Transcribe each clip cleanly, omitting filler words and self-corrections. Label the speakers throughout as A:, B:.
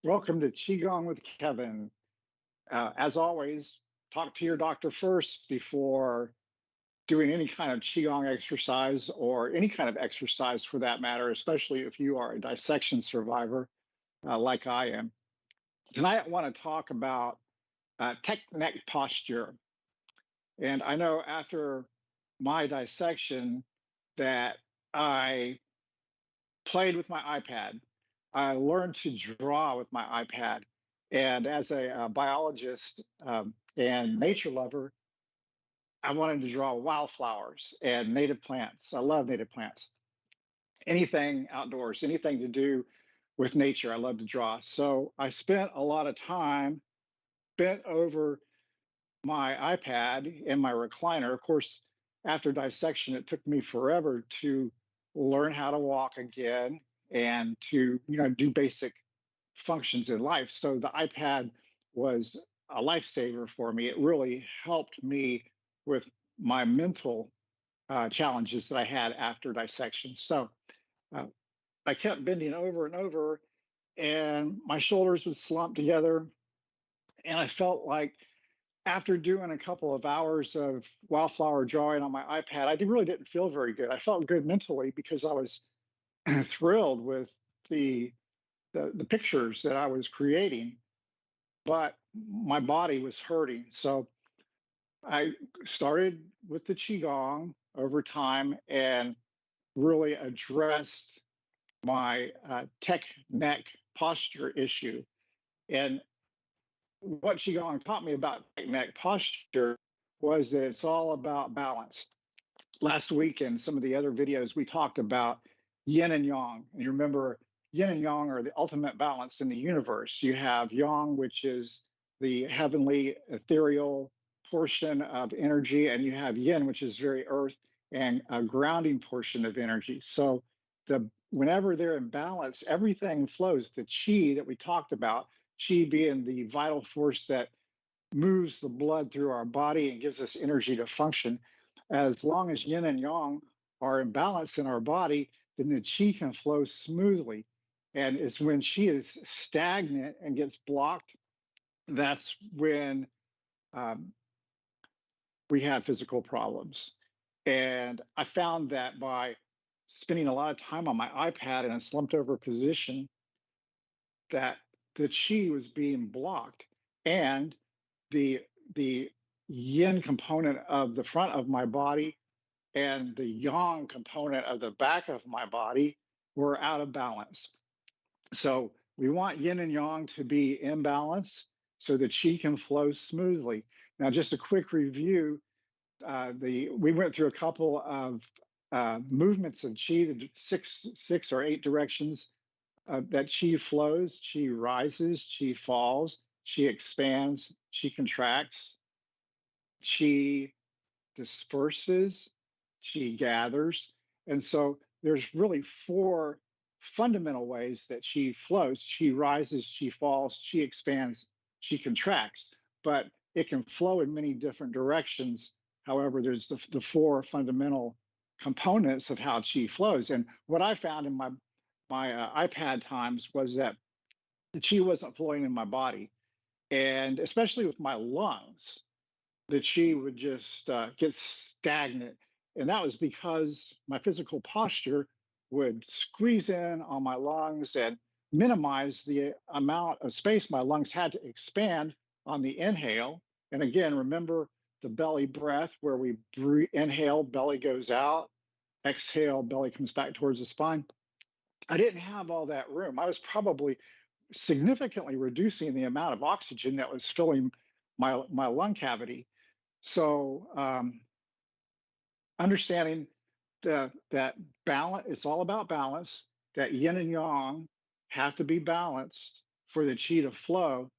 A: Welcome to Qigong with Kevin. As always, talk to your doctor first before doing any kind of Qigong exercise or any kind of exercise for that matter, especially if you are a dissection survivor like I am. Tonight, I want to talk about neck posture. And I know after my dissection that I played with my iPad. I learned to draw with my iPad. And as a biologist and nature lover, I wanted to draw wildflowers and native plants. I love native plants. Anything outdoors, anything to do with nature, I love to draw. So I spent a lot of time bent over my iPad in my recliner. Of course, after dissection, it took me forever to learn how to walk again and to do basic functions in life. So the iPad was a lifesaver for me. It really helped me with my mental challenges that I had after dissection. So uh, I kept bending over and over, and my shoulders would slump together, and I felt like after doing a couple of hours of wildflower drawing on my iPad, I really didn't feel very good. I felt good mentally because I was thrilled with the, the pictures that I was creating, but my body was hurting. So I started with the Qigong over time and really addressed my tech neck posture issue. And what Qigong taught me about neck posture was that it's all about balance. Last week in some of the other videos, we talked about yin and yang. And you remember, yin and yang are the ultimate balance in the universe. You have yang, which is the heavenly, ethereal portion of energy, and you have yin, which is very earth and a grounding portion of energy. So whenever they're in balance, everything flows. The qi that we talked about, qi being the vital force that moves the blood through our body and gives us energy to function. As long as yin and yang are in balance in our body, then the qi can flow smoothly. And it's when qi is stagnant and gets blocked, that's when we have physical problems. And I found that by spending a lot of time on my iPad in a slumped over position, that the qi was being blocked, and the yin component of the front of my body and the yang component of the back of my body were out of balance. So we want yin and yang to be in balance so the qi can flow smoothly. Now, just a quick review. We went through a couple of movements of qi, the six or eight directions that qi flows. Qi rises, qi falls, qi expands, qi contracts, qi disperses, qi gathers. And so there's really four fundamental ways that qi flows. Qi rises, qi falls, qi expands, qi contracts. But it can flow in many different directions. However, there's the four fundamental components of how qi flows. And what I found in my iPad times was that the qi wasn't flowing in my body. And especially with my lungs, the qi would just get stagnant. And that was because my physical posture would squeeze in on my lungs and minimize the amount of space my lungs had to expand on the inhale. And again, remember the belly breath where we inhale, belly goes out, exhale, belly comes back towards the spine. I didn't have all that room. I was probably significantly reducing the amount of oxygen that was filling my lung cavity. So understanding that balance, it's all about balance, that yin and yang have to be balanced for the qi to flow.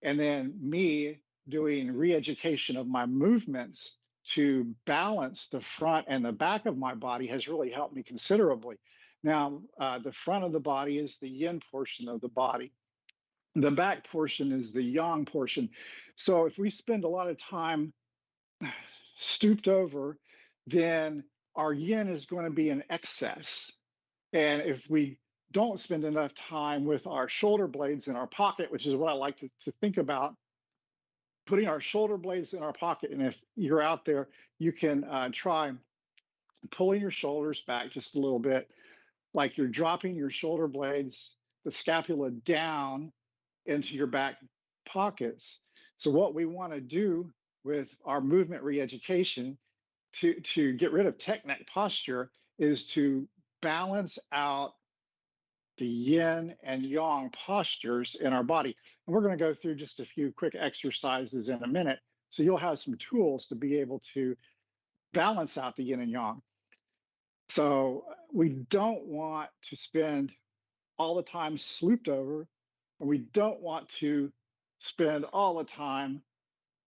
A: And then me doing re-education of my movements to balance the front and the back of my body has really helped me considerably. Now, the front of the body is the yin portion of the body. The back portion is the yang portion. So if we spend a lot of time stooped over, then our yin is going to be in excess. And if we don't spend enough time with our shoulder blades in our pocket, which is what I like to think about, putting our shoulder blades in our pocket. And if you're out there, you can try pulling your shoulders back just a little bit, like you're dropping your shoulder blades, the scapula down into your back pockets. So what we want to do with our movement re-education to get rid of tech neck posture is to balance out the yin and yang postures in our body. And we're going to go through just a few quick exercises in a minute. So you'll have some tools to be able to balance out the yin and yang. So we don't want to spend all the time slooped over, and we don't want to spend all the time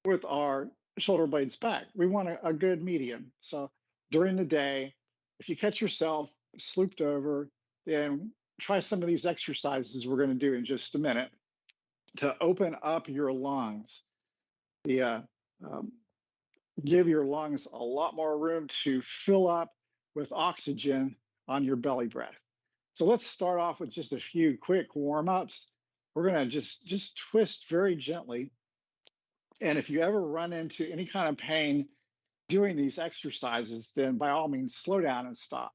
A: with our shoulder blades back. We want a good medium. So during the day, if you catch yourself slooped over, then try some of these exercises we're going to do in just a minute to open up your lungs. Give your lungs a lot more room to fill up with oxygen on your belly breath. So let's start off with just a few quick warm-ups. We're going to just twist very gently. And if you ever run into any kind of pain doing these exercises, then by all means, slow down and stop.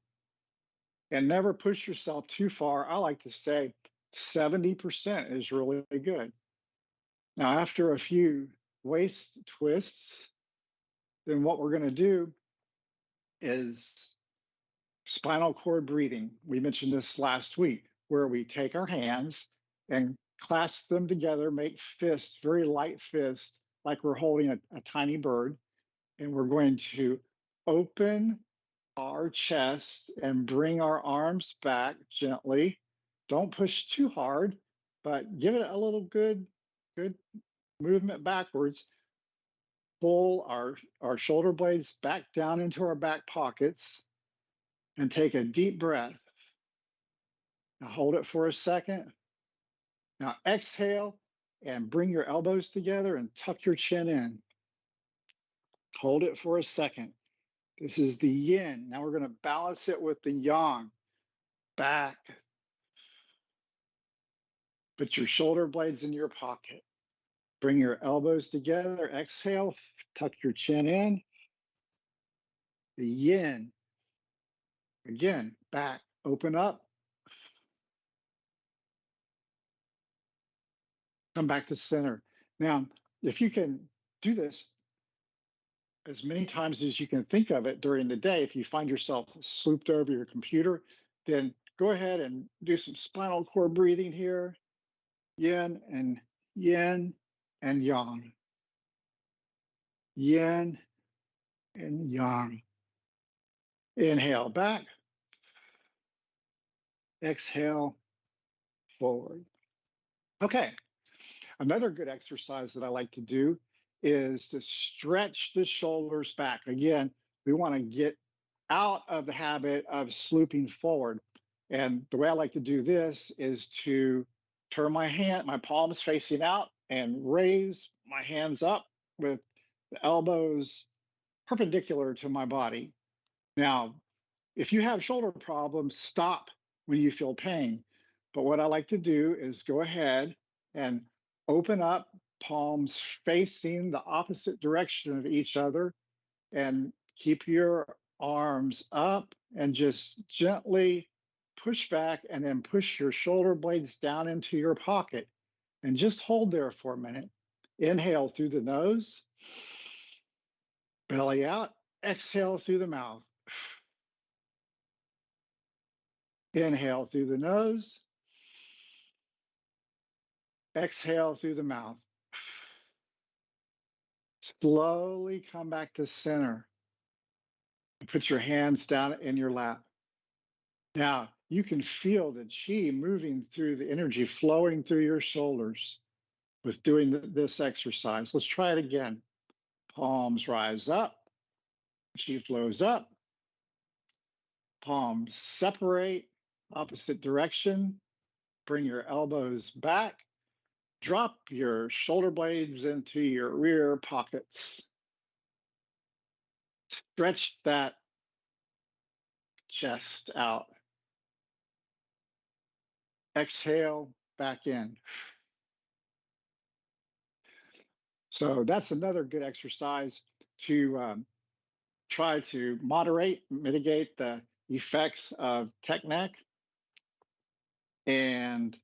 A: And never push yourself too far. I like to say 70% is really good. Now, after a few waist twists, then what we're going to do is spinal cord breathing. We mentioned this last week, where we take our hands and clasp them together, make fists, very light fists, like we're holding a tiny bird. And we're going to open our chest and bring our arms back gently. Don't push too hard, but give it a little good movement backwards. Pull our shoulder blades back down into our back pockets and take a deep breath. Now hold it for a second. Now exhale and bring your elbows together and tuck your chin in. Hold it for a second. This is the yin. Now we're going to balance it with the yang. Back. Put your shoulder blades in your pocket. Bring your elbows together. Exhale. Tuck your chin in. The yin. Again, back. Open up. Come back to center. Now, if you can do this as many times as you can think of it during the day, if you find yourself slooped over your computer, then go ahead and do some spinal cord breathing here. Yin and yang. Yin and yang. Inhale back. Exhale forward. Okay. Another good exercise that I like to do is to stretch the shoulders back. Again, we want to get out of the habit of slooping forward. And the way I like to do this is to turn my palms facing out and raise my hands up with the elbows perpendicular to my body. Now, if you have shoulder problems, stop when you feel pain. But what I like to do is go ahead and open up, palms facing the opposite direction of each other, and keep your arms up and just gently push back and then push your shoulder blades down into your pocket and just hold there for a minute. Inhale through the nose, belly out, exhale through the mouth. Inhale through the nose, exhale through the mouth. Slowly come back to center. Put your hands down in your lap. Now, you can feel the chi moving through, the energy flowing through your shoulders with doing this exercise. Let's try it again. Palms rise up. Chi flows up. Palms separate, opposite direction. Bring your elbows back. Drop your shoulder blades into your rear pockets. Stretch that chest out. exhale, back in. So that's another good exercise to try to mitigate the effects of tech neck. And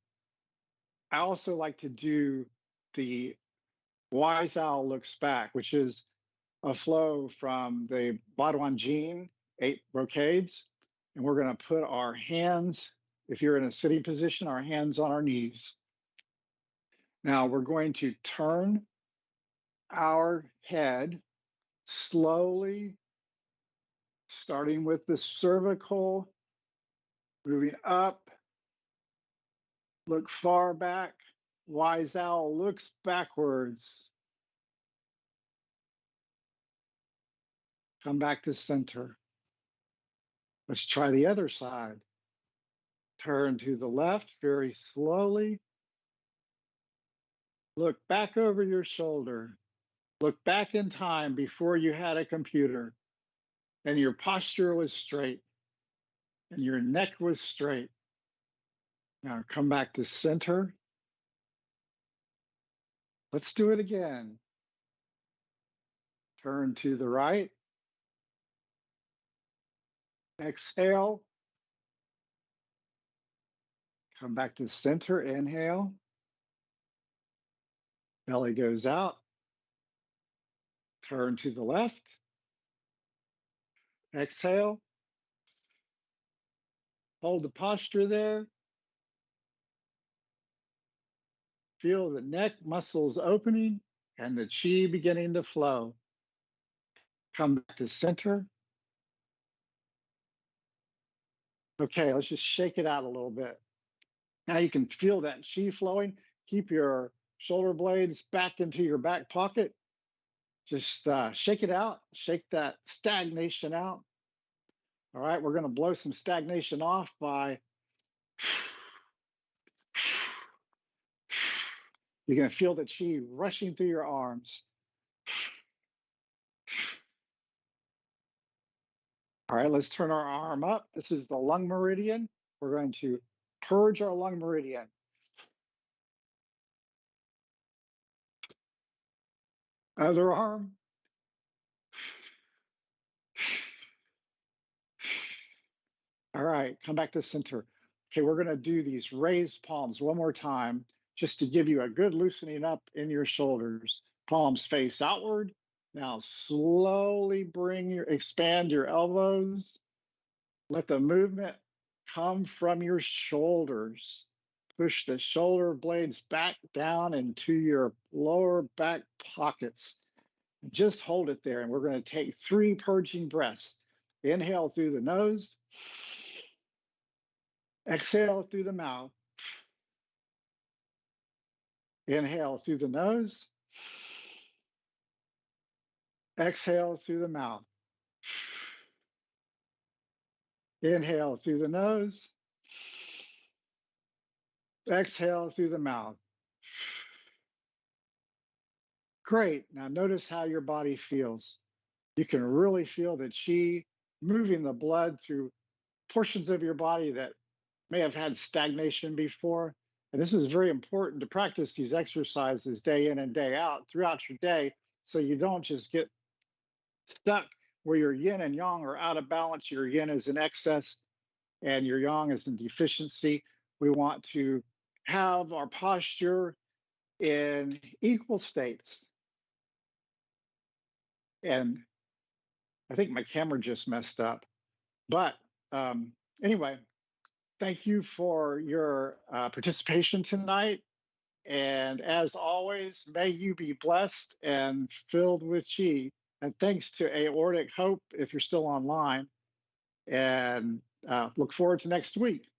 A: I also like to do the wise owl looks back, which is a flow from the Baduan 8 brocades. And we're going to put our hands, if you're in a sitting position, our hands on our knees. Now we're going to turn our head slowly, starting with the cervical, moving up, look far back. Wise owl looks backwards. Come back to center. Let's try the other side. Turn to the left very slowly. Look back over your shoulder. Look back in time before you had a computer and your posture was straight and your neck was straight. Now come back to center. Let's do it again. Turn to the right. Exhale. Come back to center. Inhale. Belly goes out. Turn to the left. Exhale. Hold the posture there. Feel the neck muscles opening and the chi beginning to flow. Come back to center. Okay, let's just shake it out a little bit. Now you can feel that chi flowing. Keep your shoulder blades back into your back pocket. Just shake it out. Shake that stagnation out. All right, we're going to blow some stagnation off by you're going to feel the chi rushing through your arms. All right, let's turn our arm up. This is the lung meridian. We're going to purge our lung meridian. Other arm. All right, come back to center. Okay, we're going to do these raised palms one more time, just to give you a good loosening up in your shoulders. Palms face outward. Now slowly expand your elbows. Let the movement come from your shoulders. Push the shoulder blades back down into your lower back pockets. Just hold it there, and we're going to take 3 purging breaths. Inhale through the nose. Exhale through the mouth. Inhale through the nose. Exhale through the mouth. Inhale through the nose. Exhale through the mouth. Great. Now notice how your body feels. You can really feel the chi moving the blood through portions of your body that may have had stagnation before. And this is very important to practice these exercises day in and day out throughout your day, so you don't just get stuck where your yin and yang are out of balance. Your yin is in excess and your yang is in deficiency. We want to have our posture in equal states. And I think my camera just messed up. But anyway, thank you for your participation tonight. And as always, may you be blessed and filled with chi. And thanks to Aortic Hope, if you're still online. And look forward to next week.